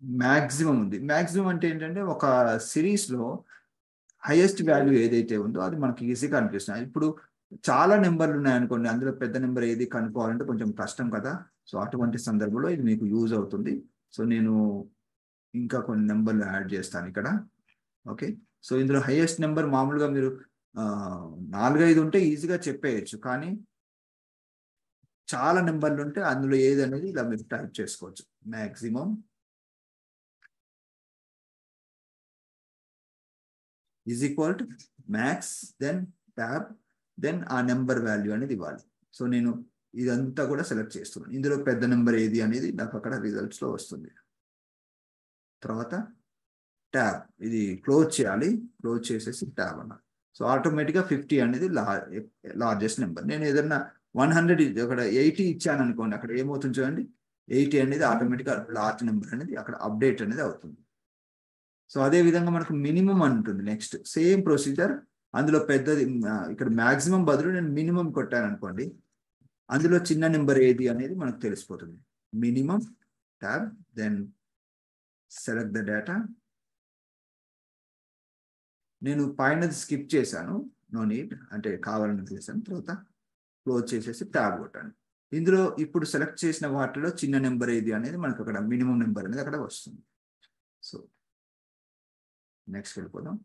Maximum ఉంది. Maximum అంటే ఏంటంటే ఒక సిరీస్లో హైయెస్ట్ వాల్యూ ఏదైతే ఉందో అది మనకి ఈజీగా అనిపిస్తుంది. ఇప్పుడు చాలా నెంబర్లు ఉన్నాయనుకోండి, అందులో పెద్ద నెంబర్ ఏది కనుక్కోవాలంటే కొంచెం కష్టం కదా. సో అటువంటి సందర్భంలో ఇది మీకు యూజ్ అవుతుంది. సో నేను ఇంకా కొన్ని నెంబర్లు యాడ్ చేస్తాను ఇక్కడ. ఓకే, సో ఇందులో హైయెస్ట్ నెంబర్ మామూలుగా మీరు 4-5 ఉంటే ఈజీగా చెప్పేయచ్చు, కానీ చాలా నెంబర్లు ఉంటే అందులో ఏది అనేది ఇలా మీరు టైప్ చేసుకోవచ్చు. Maximum is equal to max, then tab, then ఆ నెంబర్ వాల్యూ అనేది ఇవ్వాలి. సో నేను ఇదంతా కూడా సెలెక్ట్ చేస్తున్నాను. ఇందులో పెద్ద నెంబర్ ఏది అనేది నాకు అక్కడ రిజల్ట్స్లో వస్తుంది. తర్వాత ట్యాబ్, ఇది క్లోజ్ చేయాలి. క్లోజ్ చేసేసి ట్యాబ్ అన్న. సో ఆటోమేటిక్గా 50 అనేది లార్జెస్ట్ నెంబర్. నేను ఏదన్నా 100 అక్కడ 80 ఇచ్చాను అనుకోండి, అక్కడ ఏమవుతుంది చూడండి, 80 అనేది ఆటోమేటిక్గా లార్జ్ నెంబర్ అనేది అక్కడ అప్డేట్ అనేది అవుతుంది. సో అదే విధంగా మనకు మినిమం అంటుంది. నెక్స్ట్ సేమ్ ప్రొసీజర్, అందులో పెద్దది ఇక్కడ మ్యాక్సిమం బదులు నేను మినిమం కొట్టాను అనుకోండి, అందులో చిన్న నెంబర్ ఏది అనేది మనకు తెలిసిపోతుంది. Minimum tab, then select the data. నేను పైనది స్కిప్ చేశాను, నో నీడ్, అంటే కావాలని చేశాను. తర్వాత క్లోజ్ చేసేసి ట్యాబ్ కొట్టాను. ఇందులో ఇప్పుడు సెలెక్ట్ చేసిన వాటిలో చిన్న నెంబర్ ఏది అనేది మనకు అక్కడ మినిమం నెంబర్ అనేది అక్కడ వస్తుంది. సో నెక్స్ట్ వెళ్ళిపోదాం.